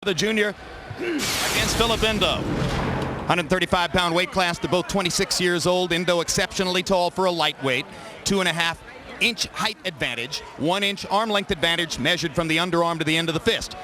The junior against Phillip N. 135-pound weight class. They're both 26 years old. Endo exceptionally tall for a lightweight. 2.5-inch height advantage. 1-inch arm length advantage measured from the underarm to the end of the fist.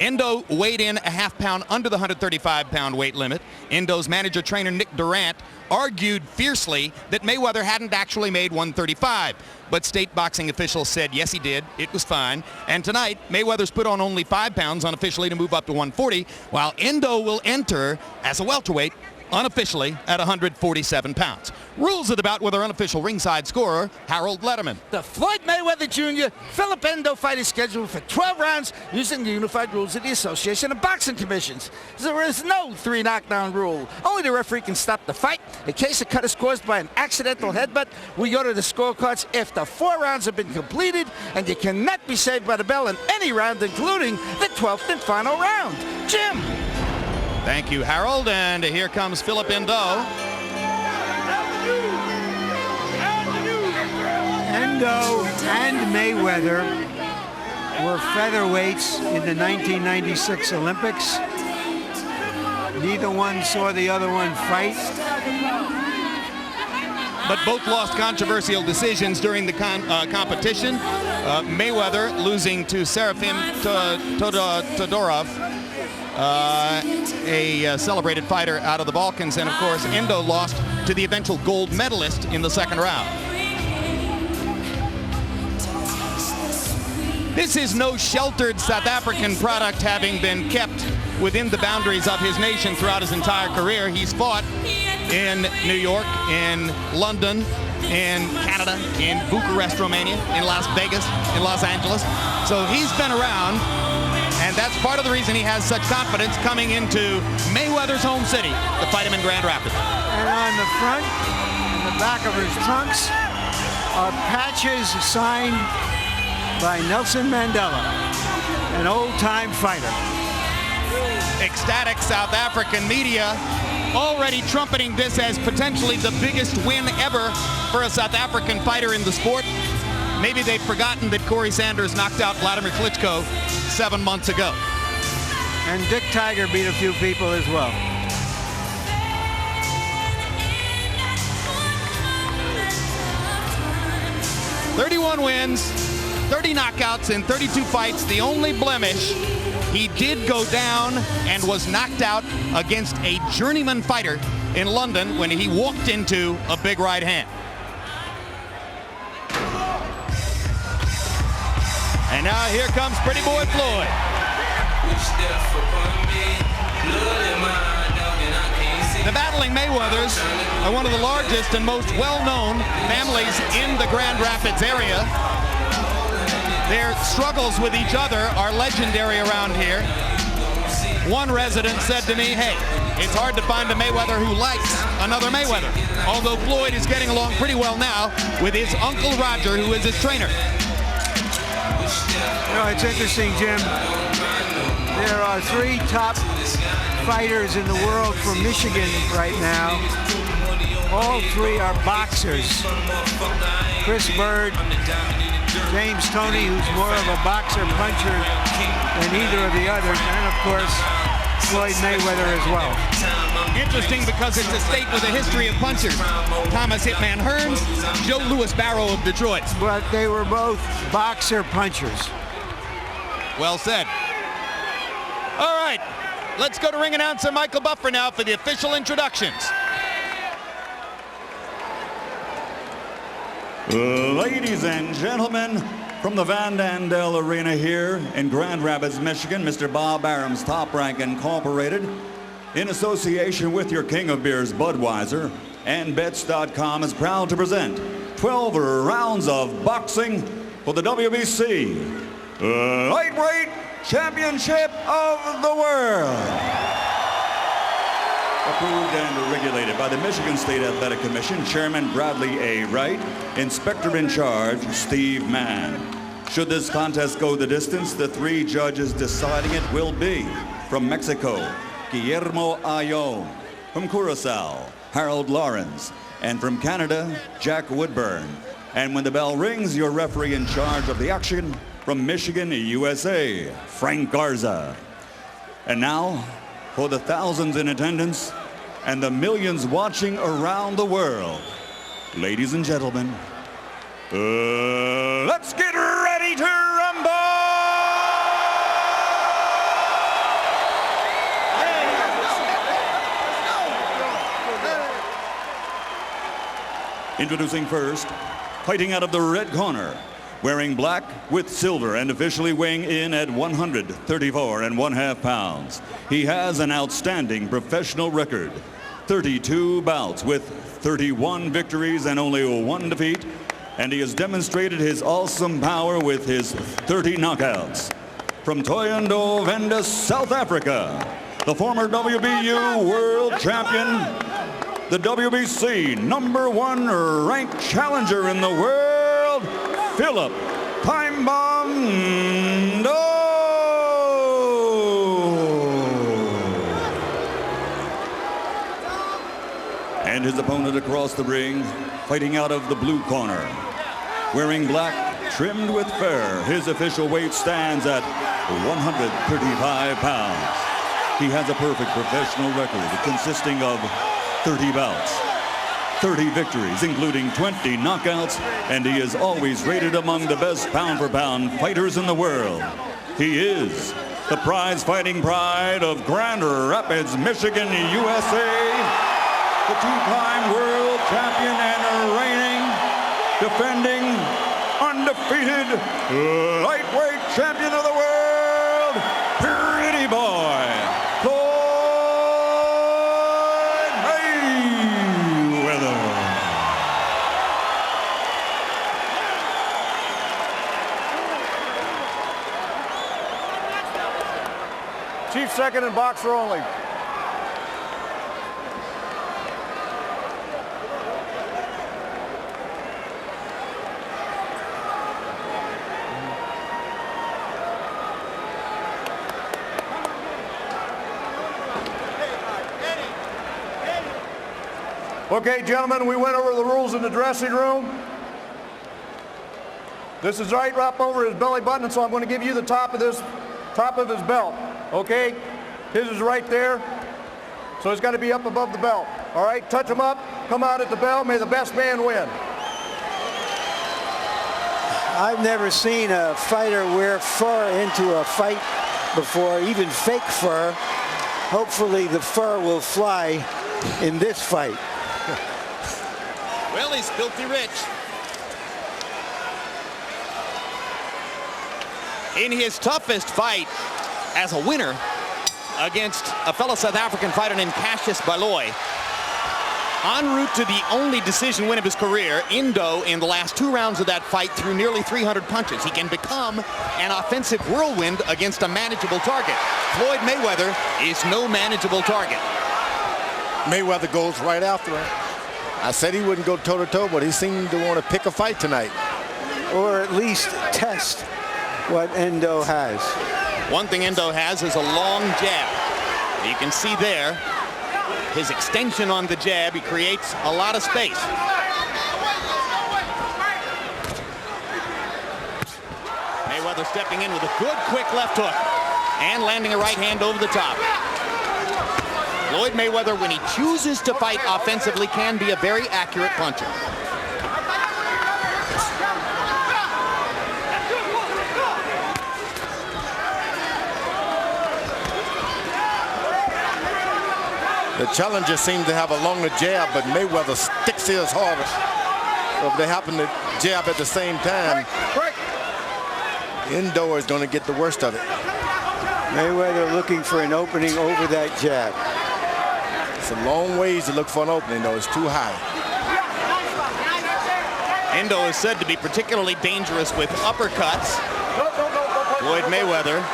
Endo weighed in a half-pound under the 135-pound weight limit. Endo's manager trainer Nick Durant argued fiercely that Mayweather hadn't actually made 135. But state boxing officials said, yes, he did. It was fine. And tonight, Mayweather's put on only 5 pounds unofficially to move up to 140, while Endo will enter as a welterweight unofficially at 147 pounds. Rules of the bout with our unofficial ringside scorer, Harold Letterman. The Floyd Mayweather Jr. Phillip N. fight is scheduled for 12 rounds using the unified rules of the Association of Boxing Commissions. There is no 3 knockdown rule. Only the referee can stop the fight. In case a cut is caused by an accidental headbutt, we go to the scorecards after 4 rounds have been completed, and you cannot be saved by the bell in any round, including the 12th and final round. Jim. Thank you, Harold. And here comes Phillip N. Endo and Mayweather were featherweights in the 1996 Olympics. Neither one saw the other one fight. But both lost controversial decisions during the competition. Mayweather losing to Serafim Todorov, a celebrated fighter out of the Balkans, and of course Endo lost to the eventual gold medalist in the second round. This is no sheltered South African product, having been kept within the boundaries of his nation throughout his entire career. He's fought in New York, in London, in Canada, in Bucharest, Romania, in Las Vegas, in Los Angeles. So he's been around, and that's part of the reason he has such confidence coming into Mayweather's home city to fight him in Grand Rapids. And on the front, and the back of his trunks, are patches signed by Nelson Mandela, an old-time fighter. Ecstatic South African media already trumpeting this as potentially the biggest win ever for a South African fighter in the sport. Maybe they've forgotten that Corey Sanders knocked out Vladimir Klitschko 7 months ago. And Dick Tiger beat a few people as well. "31 wins, 30 knockouts in 32 fights. The only blemish, he did go down and was knocked out against a journeyman fighter in London when he walked into a big right hand. And now here comes Pretty Boy Floyd. The battling Mayweathers are one of the largest and most well-known families in the Grand Rapids area. Their struggles with each other are legendary around here. One resident said to me, hey, it's hard to find a Mayweather who likes another Mayweather. Although Floyd is getting along pretty well now with his Uncle Roger, who is his trainer. You know, it's interesting, Jim. There are 3 top fighters in the world from Michigan right now. All 3 are boxers. Chris Bird, James Toney, who's more of a boxer-puncher than either of the others, and of course, Floyd Mayweather as well. Interesting because it's a state with a history of punchers. Thomas Hitman Hearns, Joe Louis Barrow of Detroit. But they were both boxer-punchers. Well said. All right, let's go to ring announcer Michael Buffer now for the official introductions. Ladies and gentlemen, from the Van Dandel Arena here in Grand Rapids, Michigan, Mr. Bob Arum's Top Rank Incorporated, in association with your king of beers, Budweiser, and Bets.com, is proud to present 12 rounds of boxing for the WBC Lightweight Championship of the World. Approved and regulated by the Michigan State Athletic Commission, Chairman Bradley A. Wright, Inspector in Charge Steve Mann. Should this contest go the distance, the 3 judges deciding it will be from Mexico, Guillermo Ayon, from Curacao, Harold Lawrence, and from Canada, Jack Woodburn. And when the bell rings, your referee in charge of the action from Michigan, USA, Frank Garza. And now, for the thousands in attendance and the millions watching around the world, ladies and gentlemen, let's get ready to rumble! Introducing first, fighting out of the red corner, wearing black with silver and officially weighing in at 134.5 pounds. He has an outstanding professional record, 32 bouts with 31 victories and only 1 defeat, and he has demonstrated his awesome power with his 30 knockouts. From Thohoyandou Venda, South Africa, the former WBU world champion, the WBC #1 ranked challenger in the world, Phillip Time Bomb No! And his opponent across the ring, fighting out of the blue corner, wearing black trimmed with fur. His official weight stands at 135 pounds. He has a perfect professional record consisting of 30 bouts, 30 victories, including 20 knockouts, and he is always rated among the best pound-for-pound fighters in the world. He is the prize-fighting pride of Grand Rapids, Michigan, USA, the two-time world champion and reigning, defending, undefeated lightweight champion of the world, Pretty Boy, Floyd Mayweather. Chief second and boxer only. Okay, gentlemen, we went over the rules in the dressing room. This is right up over his belly button, so I'm going to give you the top of his belt. Okay, his is right there, so it's got to be up above the belt. All right, touch him up, come out at the bell. May the best man win. I've never seen a fighter wear fur into a fight before, even fake fur. Hopefully the fur will fly in this fight. Well, he's filthy rich. In his toughest fight as a winner against a fellow South African fighter named Cassius Baloy, en route to the only decision win of his career, Indo, in the last 2 rounds of that fight, threw nearly 300 punches. He can become an offensive whirlwind against a manageable target. Floyd Mayweather is no manageable target. Mayweather goes right after him. I said he wouldn't go toe-to-toe, but he seemed to want to pick a fight tonight. Or at least test what Endo has. One thing Endo has is a long jab. You can see there his extension on the jab. He creates a lot of space. Mayweather stepping in with a good quick left hook and landing a right hand over the top. Floyd Mayweather, when he chooses to fight offensively, can be a very accurate puncher. The challenger seems to have a longer jab, but Mayweather sticks his harder. So if they happen to jab at the same time, Indo is going to get the worst of it. Mayweather looking for an opening over that jab. It's a long ways to look for an opening, though. It's too high. Endo is said to be particularly dangerous with uppercuts. Floyd Mayweather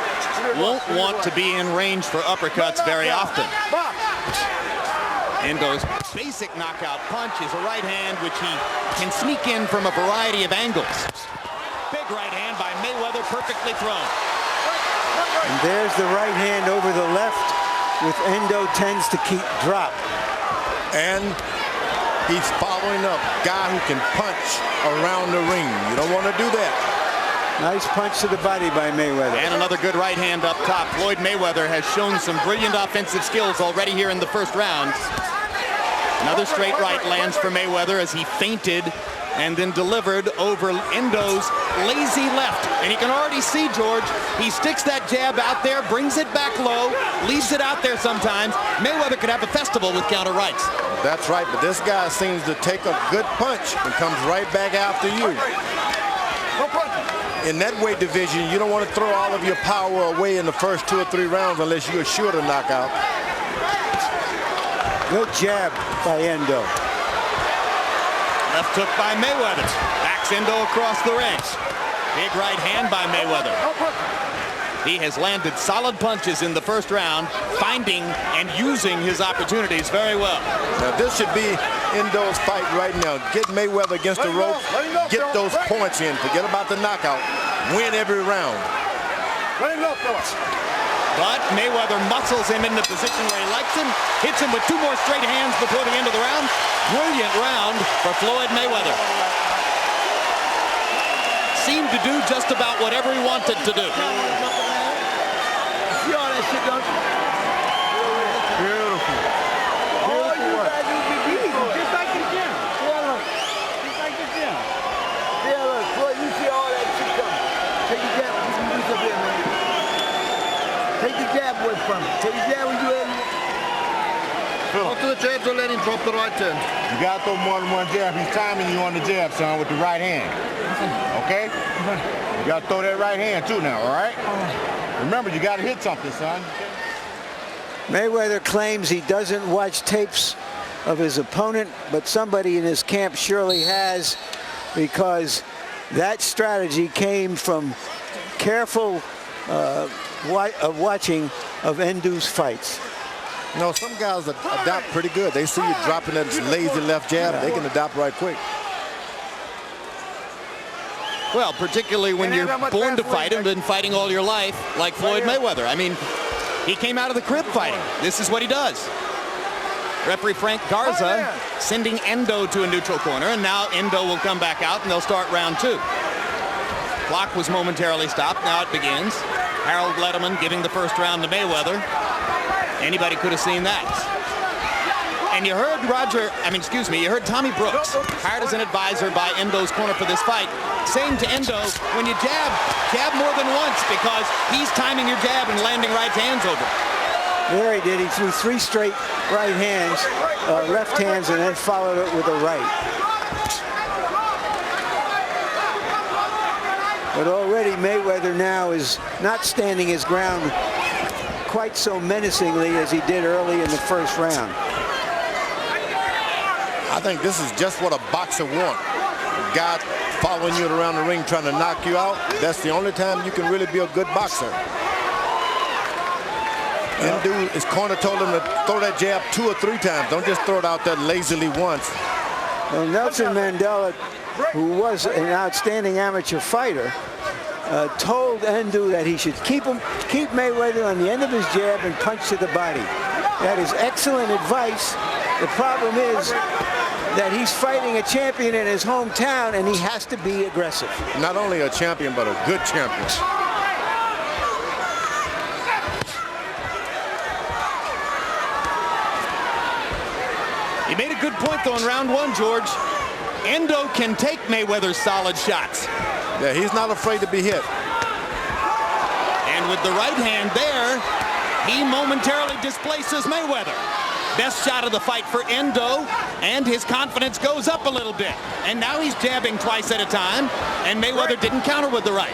won't want to be in range for uppercuts very often. Endo's basic knockout punch is a right hand which he can sneak in from a variety of angles. Big right hand by Mayweather, perfectly thrown. And there's the right hand over the left, with Endo tends to keep drop. And he's following up, guy who can punch around the ring. You don't want to do that. Nice punch to the body by Mayweather. And another good right hand up top. Floyd Mayweather has shown some brilliant offensive skills already here in the first round. Another straight right lands for Mayweather as he feinted and then delivered over Endo's lazy left. And you can already see, George, he sticks that jab out there, brings it back low, leaves it out there sometimes. Mayweather could have a festival with counter rights. That's right, but this guy seems to take a good punch and comes right back after you. In that weight division, you don't want to throw all of your power away in the first 2 or 3 rounds unless you're sure to knock out. Good jab by Endo. Left hook by Mayweather. Backs Endo across the ring. Big right hand by Mayweather. He has landed solid punches in the first round, finding and using his opportunities very well. Now this should be Endo's fight right now. Get Mayweather against the rope, get those points in. Forget about the knockout. Win every round. But Mayweather muscles him in the position where he likes him, hits him with 2 more straight hands before the end of the round. Brilliant round for Floyd Mayweather. Seemed to do just about whatever he wanted to do. See all that shit, don't you? Beautiful. All you gotta do is be easy, just like the gym. Just like the gym. Yeah, look, Floyd, you see all that shit coming. Take the jab. You up here, man. Take the jab away from him. Take the jab when you're ready. After the jab, don't let him drop the right hand. You gotta throw more than one jab. He's timing you on the jab, son, with the right hand. Okay? You gotta throw that right hand too now, all right? Remember, you gotta hit something, son. Mayweather claims he doesn't watch tapes of his opponent, but somebody in his camp surely has, because that strategy came from careful watching of Endo's fights. You know, some guys adapt pretty good. They see you dropping that lazy left jab, they can adapt right quick. Well, particularly when you're born to fight and been fighting all your life, like Floyd Mayweather. I mean, he came out of the crib fighting. This is what he does. Referee Frank Garza sending Endo to a neutral corner, and now Endo will come back out and they'll start round 2. Clock was momentarily stopped. Now it begins. Harold Letterman giving the first round to Mayweather. Anybody could have seen that. And you heard you heard Tommy Brooks, hired as an advisor by Endo's corner for this fight, saying to Endo, when you jab more than once, because he's timing your jab and landing right hands over. There he did. He threw 3 straight right hands, left hands, and then followed it with a right. But already Mayweather now is not standing his ground quite so menacingly as he did early in the first round. I think this is just what a boxer wants. A guy following you around the ring trying to knock you out. That's the only time you can really be a good boxer. Endo, his corner told him to throw that jab 2 or 3 times. Don't just throw it out there lazily once. Well, Nelson Mandela, who was an outstanding amateur fighter, told Endo that he should keep Mayweather on the end of his jab and punch to the body. That is excellent advice. The problem is that he's fighting a champion in his hometown, and he has to be aggressive. Not only a champion, but a good champion. He made a good point, though, in round 1, George. Endo can take Mayweather's solid shots. Yeah, he's not afraid to be hit. And with the right hand there, he momentarily displaces Mayweather. Best shot of the fight for Endo, and his confidence goes up a little bit. And now he's jabbing twice at a time, and Mayweather didn't counter with the right.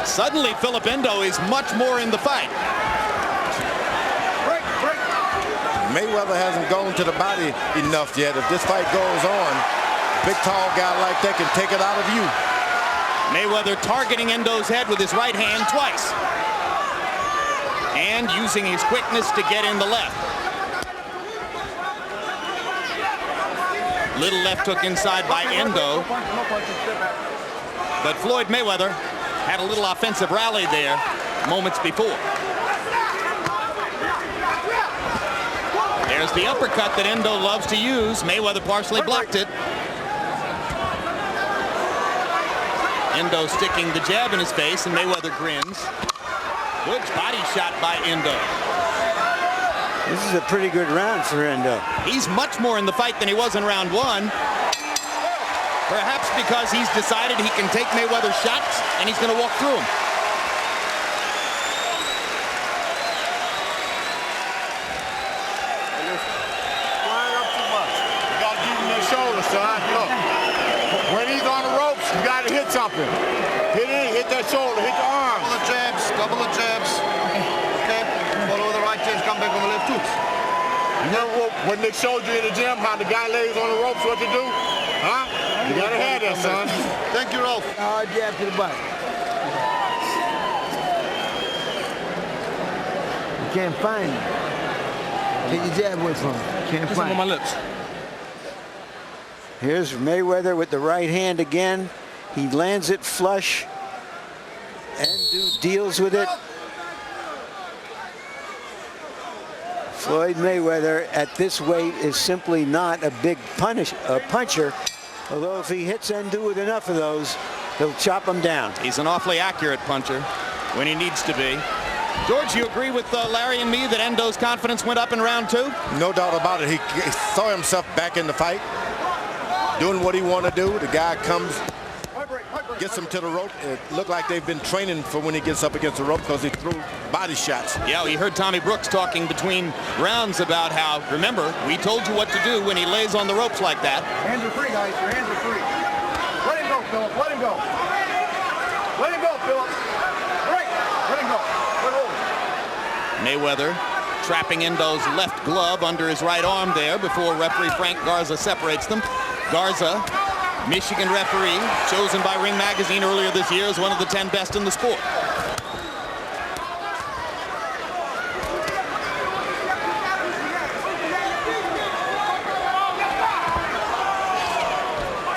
Suddenly, Phillip Endo is much more in the fight. Mayweather hasn't gone to the body enough yet. If this fight goes on, big tall guy like that can take it out of you. Mayweather targeting Endo's head with his right hand twice. And using his quickness to get in the left. Little left hook inside by Endo. But Floyd Mayweather had a little offensive rally there moments before. There's the uppercut that Endo loves to use. Mayweather partially blocked it. Endo sticking the jab in his face, and Mayweather grins. Good body shot by Endo. This is a pretty good round for Endo. He's much more in the fight than he was in round one. Perhaps because he's decided he can take Mayweather's shots, and he's going to walk through them. When he's on the ropes, you got to hit something. Hit it, hit that shoulder, hit the arm. Double the jabs. Okay, follow the right hands, come back on the left hooks. You remember what Nick showed you in the gym, how the guy lays on the ropes, what to do? Huh? You got to have that, son. Thank you, Ralph. Hard jab to the body. You can't find him. Take your jab away from him. Can't find him. On my lips. Here's Mayweather with the right hand again. He lands it flush. Endo deals with it. Floyd Mayweather at this weight is simply not a big puncher. Although if he hits Endo with enough of those, he'll chop him down. He's an awfully accurate puncher when he needs to be. George, you agree with Larry and me that Endo's confidence went up in round two? No doubt about it. He saw himself back in the fight, doing what he wanted to do. The guy comes, gets him to the rope. It looked like they've been training for when he gets up against the rope because he threw body shots. Yeah, we heard Tommy Brooks talking between rounds about how, remember, we told you what to do when he lays on the ropes like that. Hands are free, guys. Your hands are free. Let him go, Phillip. Let him go. Let him go, Phillip. Break. Let him go. Good hold. Mayweather trapping Endo's left glove under his right arm there before referee Frank Garza separates them. Garza, Michigan referee, chosen by Ring Magazine earlier this year as one of the 10 best in the sport.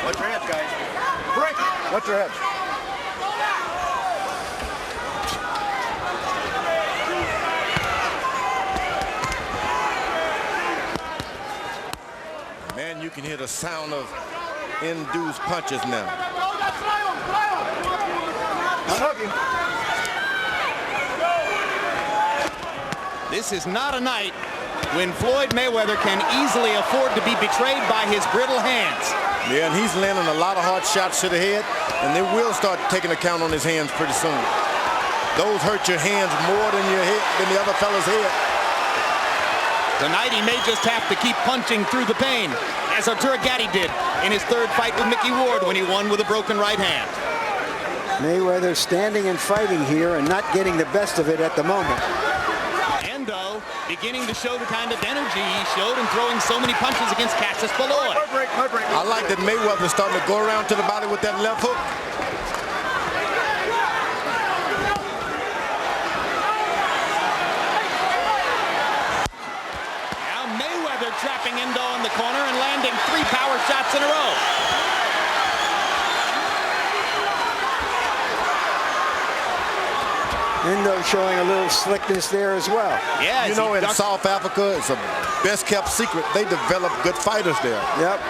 Watch your heads, guys. Break. Watch your heads. Man, you can hear the sound of Endo's punches now. This is not a night when Floyd Mayweather can easily afford to be betrayed by his brittle hands. Yeah, and he's landing a lot of hard shots to the head, and they will start taking account on his hands pretty soon. Those hurt your hands more than your head, than the other fella's head. Tonight he may just have to keep punching through the pain, as Arturo Gatti did in his third fight with Mickey Ward when he won with a broken right hand. Mayweather standing and fighting here and not getting the best of it at the moment. Endo beginning to show the kind of energy he showed in throwing so many punches against Cassius Baloy. I like that Mayweather's starting to go around to the body with that left hook. Trapping Endo in the corner and landing 3 power shots in a row. Endo showing a little slickness there as well. Yeah, you know, in South Africa, it's a best kept secret. They develop good fighters there. Yep.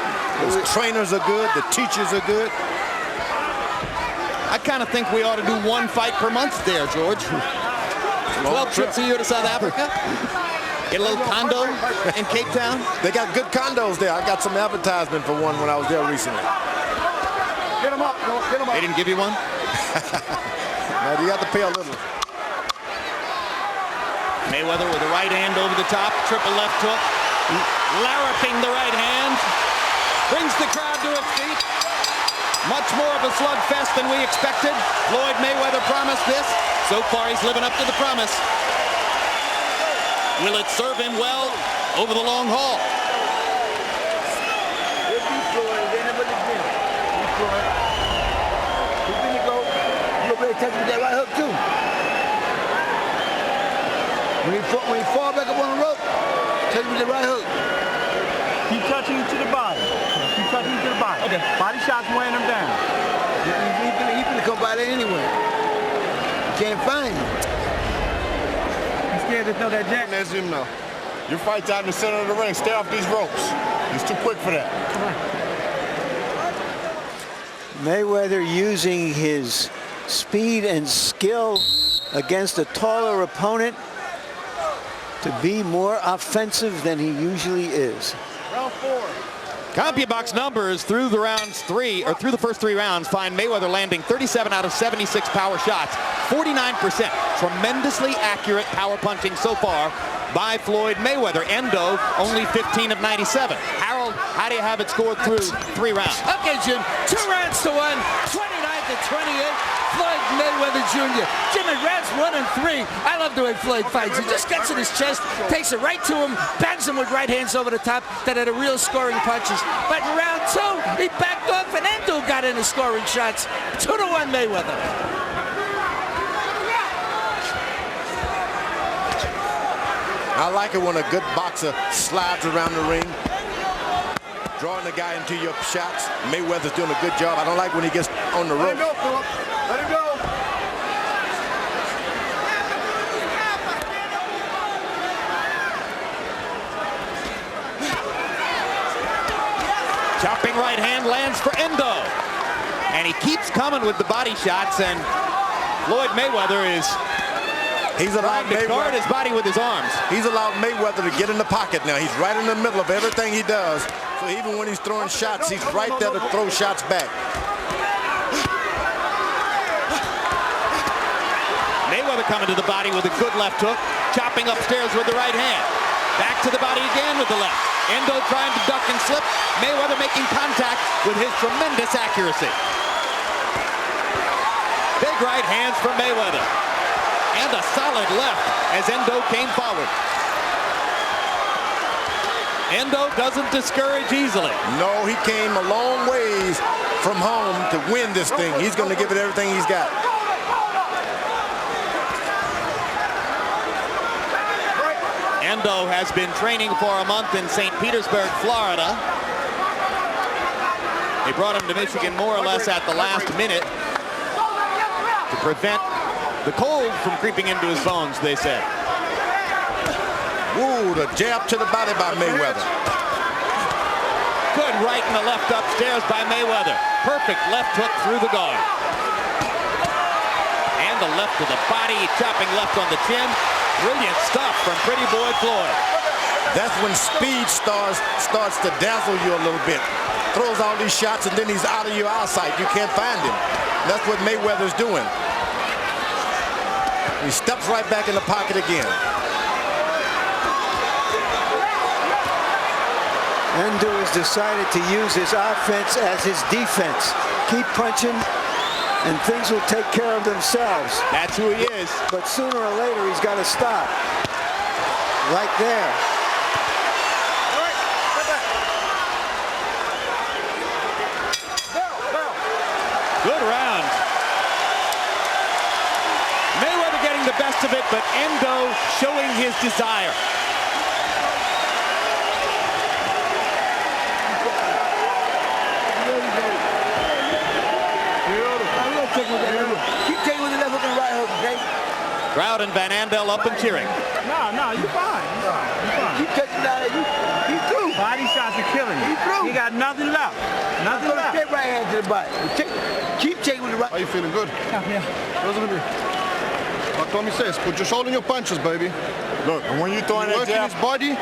Those trainers are good. The teachers are good. I kind of think we ought to do 1 fight per month there, George. 12 trips a year to South Africa. Get a little condo in Cape Town. They got good condos there. I got some advertisement for one when I was there recently. Get him up, Phillip. Get him up. They didn't give you one? No, you have to pay a little. Mayweather with the right hand over the top, triple left hook, larraping the right hand, brings the crowd to its feet. Much more of a slugfest than we expected. Floyd Mayweather promised this. So far, he's living up to the promise. Will it serve him well over the long haul? Touch with that right hook too. When he fall back up on the rope, touch with the right hook. Keep touching him to the body. Keep touching him to the body. Okay. Body shots weighing him down. He's gonna come by there anyway. You can't find him. He's scared to throw that jab. As him now. Your fight's out in the center of the ring. Stay off these ropes. He's too quick for that. Mayweather using his speed and skill against a taller opponent to be more offensive than he usually is. Round 4. CompuBox numbers through the first 3 rounds find Mayweather landing 37 out of 76 power shots, 49%. Tremendously accurate power punching so far by Floyd Mayweather. Endo only 15 of 97. Harold, how do you have it scored through 3 rounds? Okay, Jim, 2 rounds to 1, 29-28. Floyd Mayweather Jr. Jim, in rounds 1 and 3, I love the way Floyd fights. He just gets in his chest, takes it right to him, bangs him with right hands over the top that are the real scoring punches. But in round 2, he backed off and Endo got in the scoring shots. 2-1 Mayweather. I like it when a good boxer slides around the ring, drawing the guy into your shots. Mayweather's doing a good job. I don't like when he gets on the Let him rope. go, Phillip. Let him go. Chopping right hand lands for Endo. And he keeps coming with the body shots, and Floyd Mayweather is He's allowed trying to guard his body with his arms. He's allowed Mayweather to get in the pocket now. He's right in the middle of everything he does. So even when he's throwing shots, he's right there to throw shots back. Mayweather coming to the body with a good left hook, chopping upstairs with the right hand. Back to the body again with the left. Endo trying to duck and slip. Mayweather making contact with his tremendous accuracy. Big right hands from Mayweather. And a solid left as Endo came forward. Endo doesn't discourage easily. No, he came a long ways from home to win this thing. He's going to give it everything he's got. Endo has been training for a month in St. Petersburg, Florida. They brought him to Michigan more or less at the last minute to prevent the cold from creeping into his bones, they said. Ooh, the jab to the body by Mayweather. Good right and the left upstairs by Mayweather. Perfect left hook through the guard. And the left to the body, chopping left on the chin. Brilliant stuff from Pretty Boy Floyd. That's when speed starts to dazzle you a little bit. Throws all these shots and then he's out of your eyesight. You can't find him. That's what Mayweather's doing. He steps right back in the pocket again. Endo has decided to use his offense as his defense. Keep punching, and things will take care of themselves. That's who he is. But sooner or later, he's got to stop. Right there. Good round. Mayweather getting the best of it, but Endo showing his desire. Keep taking with the left hook and right hook, okay? Crowd and Van Andel up and cheering. No, you're fine. Keep taking down there. He's through. Body shots are killing you. He's through. He got nothing left. Nothing left. Straight right hand to the body. Keep taking with the right. Are you feeling good? Yeah. Like Tommy says, put your shoulder in your punches, baby. Look, and when you're throwing that Working jab, his body,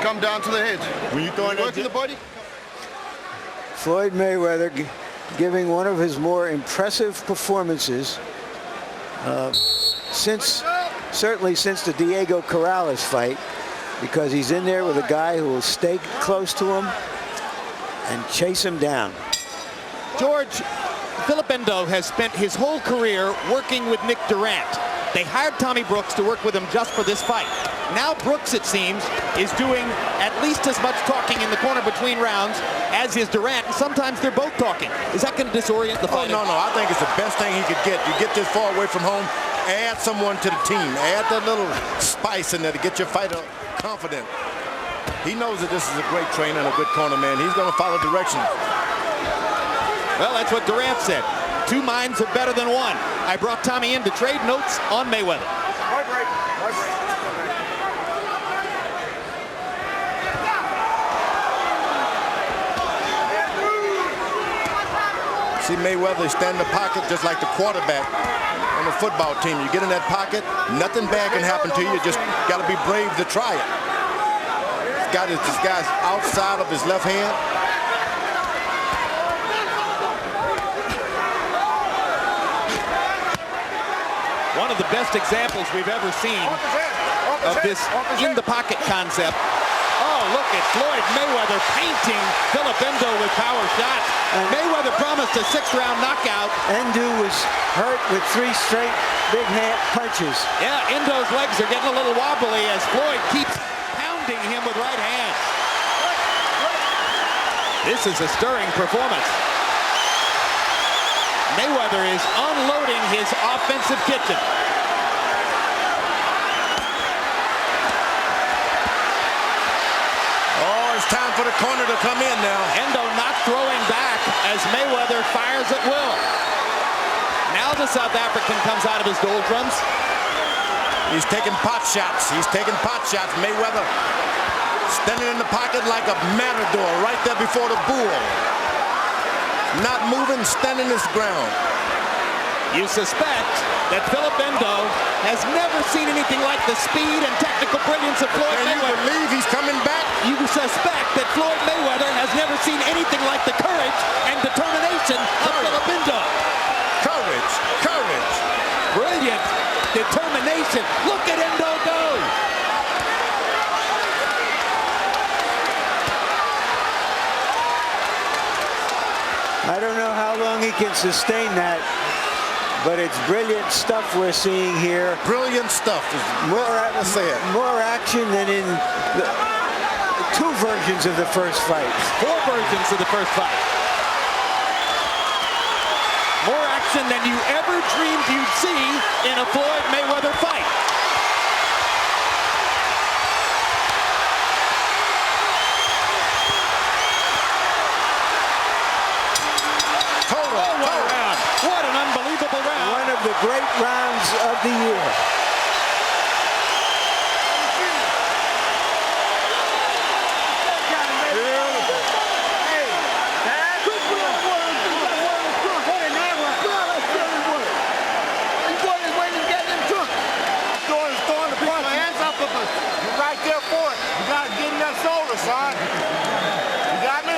come down to the head. when you're throwing that Working the jab, body. Floyd Mayweather giving one of his more impressive performances certainly since the Diego Corrales fight, because he's in there with a guy who will stay close to him and chase him down. George, Phillip Endo has spent his whole career working with Nick Durant. They hired Tommy Brooks to work with him just for this fight. Now Brooks, it seems, is doing at least as much talking in the corner between rounds as is Durant. And sometimes they're both talking. Is that going to disorient the fight? Oh, no. I think it's the best thing he could get. You get this far away from home, add someone to the team. Add that little spice in there to get your fighter confident. He knows that this is a great trainer and a good corner man. He's going to follow directions. Well, that's what Durant said. 2 minds are better than one. I brought Tommy in to trade notes on Mayweather. See Mayweather stand in the pocket just like the quarterback on a football team. You get in that pocket, nothing bad can happen to you. You just got to be brave to try it. He's got this guy's outside of his left hand. One of the best examples we've ever seen of this in-the-pocket concept. Oh, look at Floyd Mayweather painting Phillip Endo with power shots. Mayweather promised a 6th-round knockout. Endo was hurt with 3 straight big hand punches. Yeah, Endo's legs are getting a little wobbly as Floyd keeps pounding him with right hands. This is a stirring performance. Mayweather is unloading his offensive kitchen. Oh, it's time for the corner to come in now. Endo not throwing back as Mayweather fires at will. Now the South African comes out of his doldrums. He's taking pot shots. He's taking pot shots. Mayweather standing in the pocket like a matador right there before the bull. Not moving, standing his ground. You suspect that Phillip Endo has never seen anything like the speed and technical brilliance of Floyd Mayweather. You believe he's coming back? You suspect that Floyd Mayweather has never seen anything like the courage and determination of Phillip Endo. Courage, courage. Brilliant determination. Look at Endo go. I don't know how long he can sustain that, but it's brilliant stuff we're seeing here. Brilliant stuff. More action than in the 2 versions of the first fight. 4 versions of the first fight. More action than you ever dreamed you'd see in a Floyd Mayweather fight. What an unbelievable round. One of the great rounds of the year. You're right there for it. You got to get in that shoulder, son. You got me?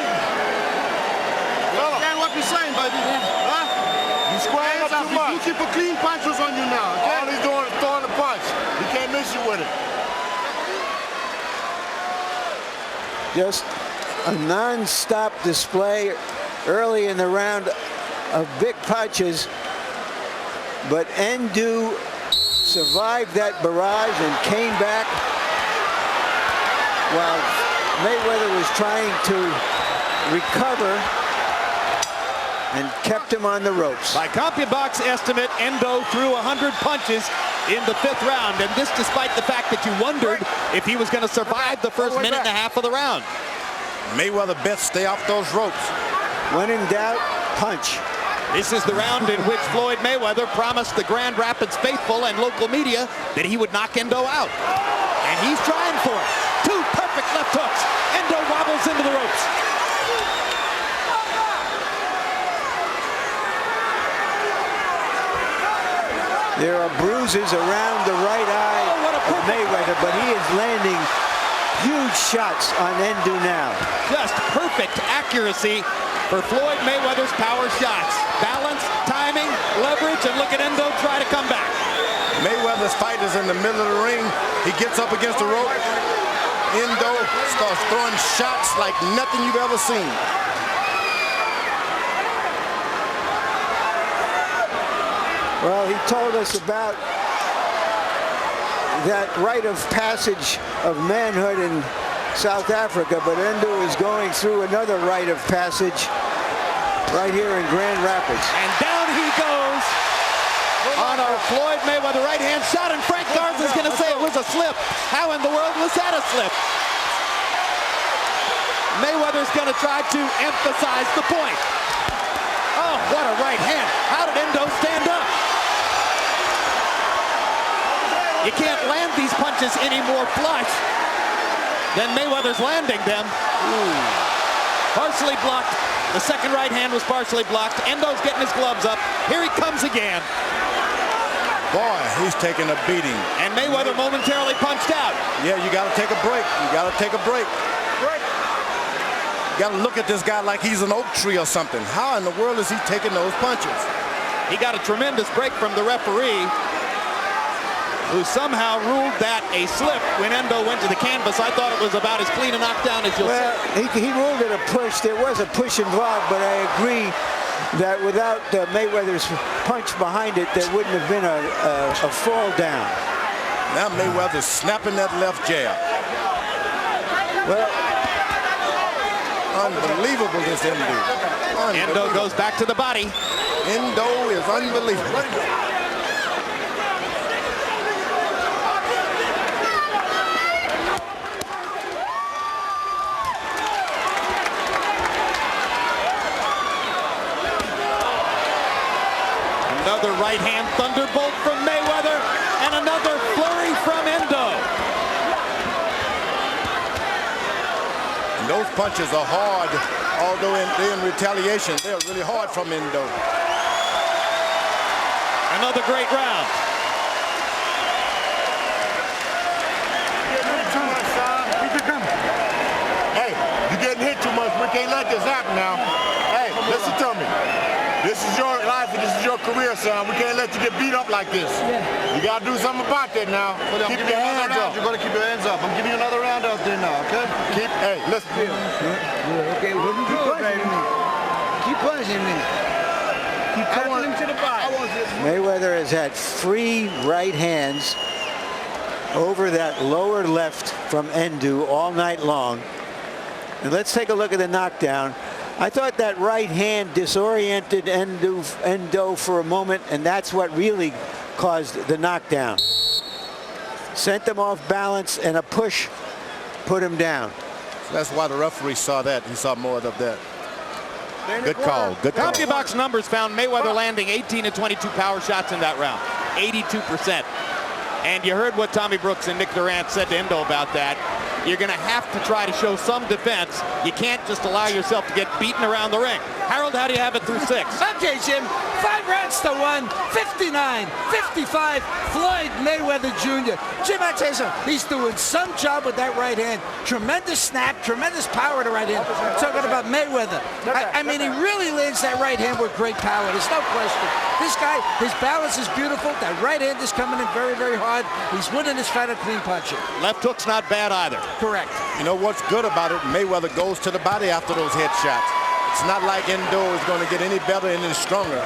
Understand what you're saying, baby? Huh? You squaring up too much. You keep a clean punches on you now, okay? All he's doing is throwing the punch. He can't miss you with it. Just a non-stop display early in the round of big punches, but Endo survived that barrage and came back while Mayweather was trying to recover and kept him on the ropes. By CompuBox estimate, Endo threw 100 punches in the 5th round, and this despite the fact that you wondered if he was going to survive the first minute and a half of the round. Mayweather best stay off those ropes. When in doubt, punch. This is the round in which Floyd Mayweather promised the Grand Rapids faithful and local media that he would knock Endo out. And he's trying for it. 2 perfect left hooks. Endo wobbles into the ropes. There are bruises around the right eye of Mayweather, but he is landing huge shots on Endo now. Just perfect accuracy for Floyd Mayweather's power shots. Balance, timing, leverage, and look at Endo try to come back. Mayweather's fight is in the middle of the ring. He gets up against the rope. Endo starts throwing shots like nothing you've ever seen. Well, he told us about that rite of passage of manhood in South Africa, but Endo is going through another rite of passage right here in Grand Rapids. And down he goes on a Floyd Mayweather right hand shot, and Frank Garza's going to say it was a slip. How in the world was that a slip? Mayweather's going to try to emphasize the point. Oh, what a right hand. How did Endo stand up? You can't land these punches any more flush than Mayweather's landing them. Ooh. Partially blocked The second right hand was partially blocked. Endo's getting his gloves up. Here he comes again. Boy, he's taking a beating. And Mayweather momentarily punched out. Yeah, you got to take a break. You got to take a break. You got to look at this guy like he's an oak tree or something. How in the world is he taking those punches? He got a tremendous break from the referee, who somehow ruled that a slip when Endo went to the canvas. I thought it was about as clean a knockdown as you'll see. He ruled it a push. There was a push involved, but I agree that without Mayweather's punch behind it, there wouldn't have been a fall down. Now Mayweather's snapping that left jab. Well, unbelievable, this Endo. Endo goes back to the body. Endo is unbelievable. Another right hand thunderbolt from Mayweather, and another flurry from Endo. And those punches are hard, although they're in retaliation, they're really hard from Endo. Another great round. Hey, you're getting hit too much. We can't let this happen now. Hey, listen to me. This is your life and this is your career, son. We can't let you get beat up like this. You got to do something about that now. Keep your hands up. You're going to keep your hands up. I'm giving you another round out there now, okay? Hey, listen. okay, what are you doing, baby? Keep punching me. Keep touching him to the body. Mayweather has had 3 right hands over that lower left from Endo all night long. And let's take a look at the knockdown. I thought that right hand disoriented Endo for a moment, and that's what really caused the knockdown. Sent him off balance, and a push put him down. That's why the referee saw that. He saw more of that. Good call. Good call. CompuBox numbers found Mayweather landing 18 of 22 power shots in that round. 82%. And you heard what Tommy Brooks and Nick Durant said to Endo about that. You're going to have to try to show some defense. You can't just allow yourself to get beaten around the ring. Harold, how do you have it through 6? Okay, Jim. 5 rounds to 1. 59-55. Floyd Mayweather Jr. Jim, I tell you something. He's doing some job with that right hand. Tremendous snap, tremendous power to right hand. Talking about Mayweather. I mean, he really lands that right hand with great power. There's no question. This guy, his balance is beautiful. That right hand is coming in very, very hard. He's winning this fight on clean punching. Left hook's not bad either. Correct. You know what's good about it? Mayweather goes to the body after those headshots. It's not like Endo is going to get any better and any stronger.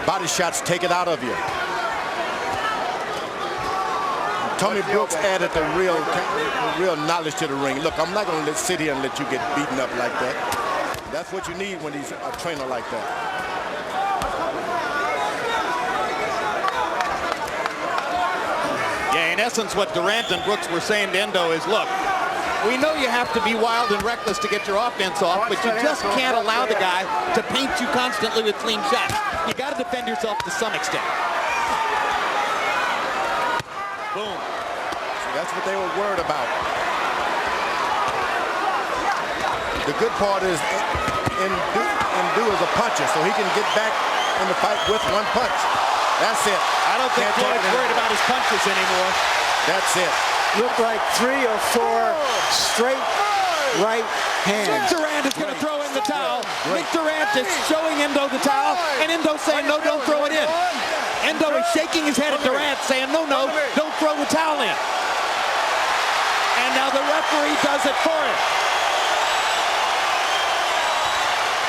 Body shots take it out of you. Tommy Brooks added the real knowledge to the ring. Look, I'm not going to sit here and let you get beaten up like that. That's what you need when he's a trainer like that. Yeah, in essence, what Durant and Brooks were saying to Endo is, look, we know you have to be wild and reckless to get your offense off, but you just can't allow the guy to paint you constantly with clean shots. You got to defend yourself to some extent. Boom. So that's what they were worried about. The good part is Endo is a puncher, so he can get back in the fight with one punch. That's it. I don't think Floyd's worried about his punches anymore. That's it. Looked like 3 or 4 straight right hands. Nick Durant is going to throw in the towel. Nick Durant is showing Endo the towel, and Endo saying, no, don't throw it in. Endo is shaking his head at Durant, saying, no, don't throw the towel in. And now the referee does it for him.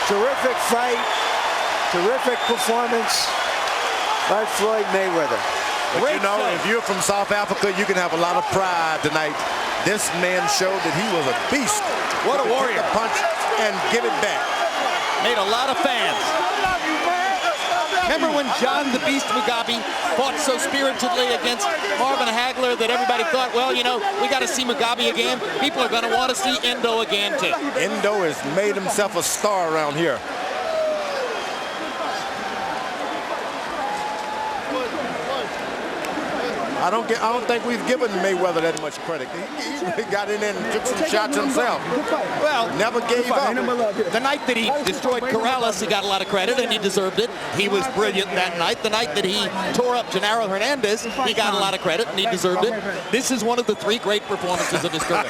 Terrific fight. Terrific performance by Floyd Mayweather. But you know, if you're from South Africa, you can have a lot of pride tonight. This man showed that he was a beast. What a warrior. Take a punch and give it back. Made a lot of fans. Remember when John the Beast Mugabe fought so spiritedly against Marvin Hagler that everybody thought, well, you know, we got to see Mugabe again. People are going to want to see Endo again, too. Endo has made himself a star around here. I I don't think we've given Mayweather that much credit. He got in there and took some shots himself. Well, never gave up. The night that he destroyed Corrales, he got a lot of credit, and he deserved it. He was brilliant that night. The night that he tore up Genaro Hernandez, he got a lot of credit, and he deserved it. This is one of the 3 great performances of his career.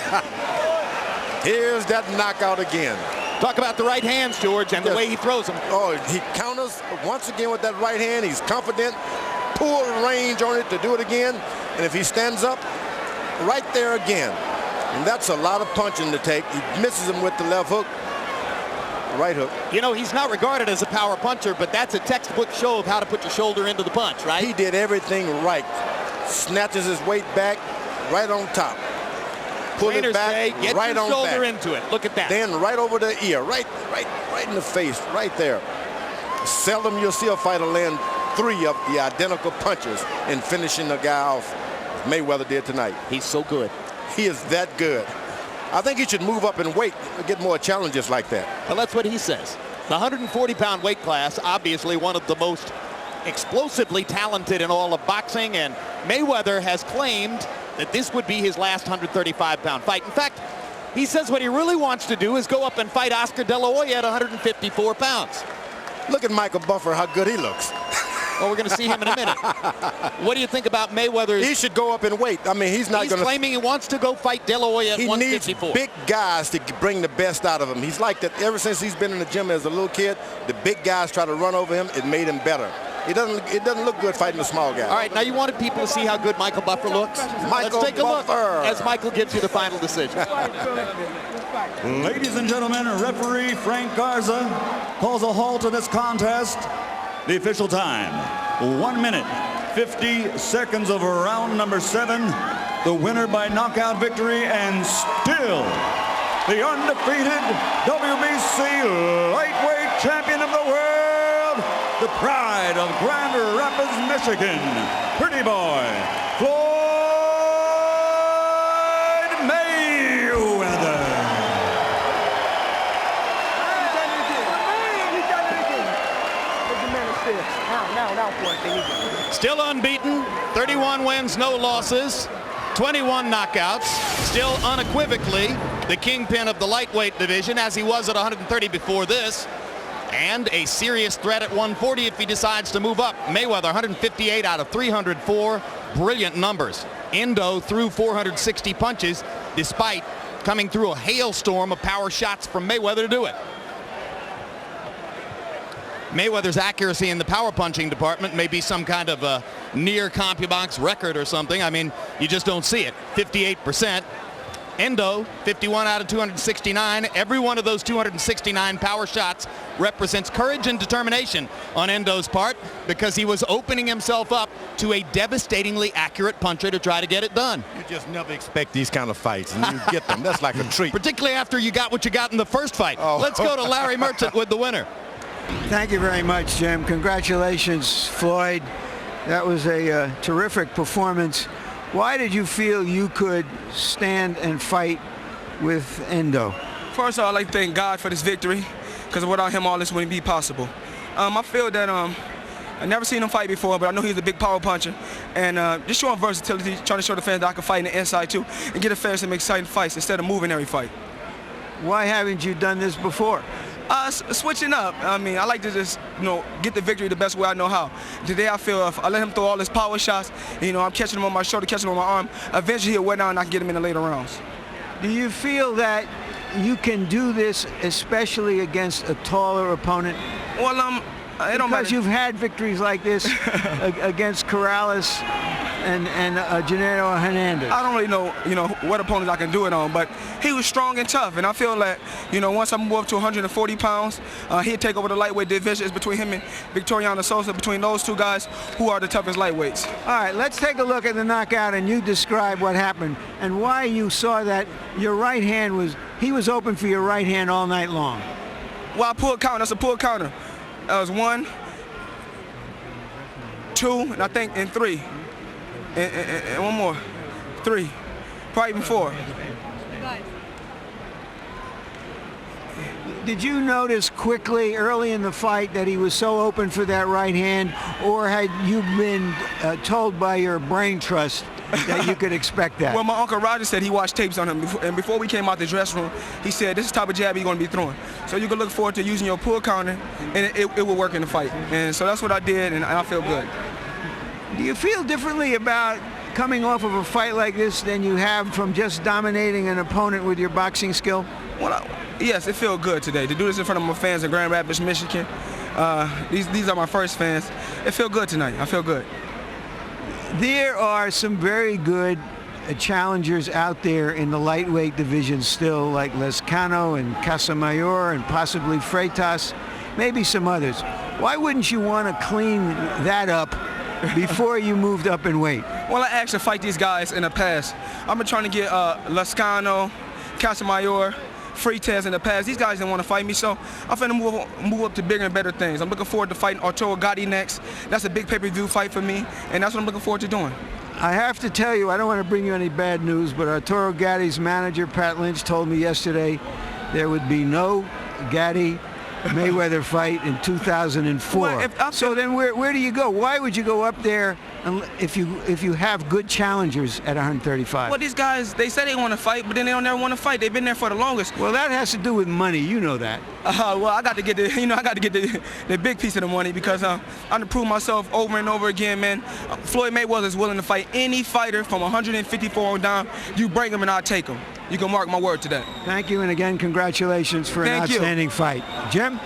Here's that knockout again. Talk about the right hands, George, and the way he throws them. Oh, he counters once again with that right hand. He's confident, pull range on it to do it again. And if he stands up, right there again. And that's a lot of punching to take. He misses him with the left hook, right hook. You know, he's not regarded as a power puncher, but that's a textbook show of how to put your shoulder into the punch, right? He did everything right. Snatches his weight back, right on top. Pull it back, get right your on shoulder back. into it. Look at that. Then right over the ear, right in the face, right there. Seldom you'll see a fighter land 3 of the identical punches in finishing the guy off. Mayweather did tonight. He's so good. He is that good. I think he should move up in weight and get more challenges like that. Well, that's what he says. The 140-pound weight class, obviously one of the most explosively talented in all of boxing, and Mayweather has claimed that this would be his last 135-pound fight. In fact, he says what he really wants to do is go up and fight Oscar De La Hoya at 154 pounds. Look at Michael Buffer, how good he looks. Well, we're going to see him in a minute. What do you think about Mayweather's? He should go up in weight. I mean, he's not going to. He's claiming he wants to go fight De La Hoya at 154. He needs big guys to bring the best out of him. He's like that ever since he's been in the gym as a little kid. The big guys try to run over him. It made him better. It doesn't look good fighting a small guy. All right, now you wanted people to see how good Michael Buffer looks. Let's take a look as Michael gives you the final decision. Ladies and gentlemen, referee Frank Garza calls a halt to this contest. The official time, 1 minute, 50 seconds of round number 7. The winner by knockout victory and still the undefeated WBC lightweight champion of the world, the pride of Grand Rapids, Michigan, pretty boy, Floyd Mayweather. Still unbeaten, 31 wins, no losses, 21 knockouts, still unequivocally the kingpin of the lightweight division, as he was at 130 before this, and a serious threat at 140 if he decides to move up. Mayweather 158 out of 304, brilliant numbers. Endo threw 460 punches despite coming through a hailstorm of power shots from Mayweather to do it. Mayweather's accuracy in the power punching department may be some kind of a near CompuBox record or something. I mean, you just don't see it. 58%. Endo, 51 out of 269. Every one of those 269 power shots represents courage and determination on Endo's part, because he was opening himself up to a devastatingly accurate puncher to try to get it done. You just never expect these kind of fights, and you get them. That's like a treat. Particularly after you got what you got in the first fight. Oh. Let's go to Larry Merchant with the winner. Thank you very much, Jim. Congratulations, Floyd. That was a terrific performance. Why did you feel you could stand and fight with Endo? First of all, I'd like to thank God for this victory, because without him, all this wouldn't be possible. I feel that I've never seen him fight before, but I know he's a big power puncher. And just showing versatility, trying to show the fans that I can fight in the inside too, and get the fans some exciting fights instead of moving every fight. Why haven't you done this before? Switching up. I mean, I like to just, get the victory the best way I know how. Today, I feel if I let him throw all his power shots, I'm catching him on my shoulder, catching him on my arm, eventually he'll wear down and I can get him in the later rounds. Do you feel that you can do this, especially against a taller opponent? Well, it don't matter. Because you've had victories like this against Corrales and Genaro Hernandez. I don't really know, what opponents I can do it on, but he was strong and tough, and I feel that, once I move up to 140 pounds, he'd take over the lightweight division. It's between him and Victoriano Sosa, between those two guys who are the toughest lightweights. All right, let's take a look at the knockout, and you describe what happened and why you saw that your right hand he was open for your right hand all night long. Well, I pulled counter. That's a pull counter. That was 1, 2, and I think in 3. And one more. 3. Probably even 4. Did you notice quickly early in the fight that he was so open for that right hand, or had you been told by your brain trust that you could expect that? Well, my Uncle Roger said he watched tapes on him, and before we came out the dressing room, he said, this is the type of jab you're going to be throwing. So you can look forward to using your pull counter, and it will work in the fight. And so that's what I did, and I feel good. Do you feel differently about coming off of a fight like this than you have from just dominating an opponent with your boxing skill? Well, yes, it feels good today to do this in front of my fans in Grand Rapids, Michigan. These are my first fans. It feels good tonight. I feel good. There are some very good challengers out there in the lightweight division still, like Lescano and Casamayor and possibly Freitas, maybe some others. Why wouldn't you want to clean that up before you moved up in weight? Well, I actually fight these guys in the past. I've been trying to get Lescano, Casamayor, Freitas in the past. These guys didn't want to fight me, so I'm finna move up to bigger and better things. I'm looking forward to fighting Arturo Gatti next. That's a big pay-per-view fight for me, and that's what I'm looking forward to doing. I have to tell you, I don't want to bring you any bad news, but Arturo Gatti's manager, Pat Lynch, told me yesterday there would be no Gatti Mayweather fight in 2004. Well, so then where do you go? Why would you go up there if you have good challengers at 135? Well, these guys, they say they want to fight, but then they don't never want to fight. They've been there for the longest. Well, that has to do with money. You know that. Well, I got to get the big piece of the money because I'm to prove myself over and over again, man. Floyd Mayweather is willing to fight any fighter from 154 on down. You bring him and I'll take him. You can mark my word to that. Thank you, and again, congratulations for an outstanding fight. Jim?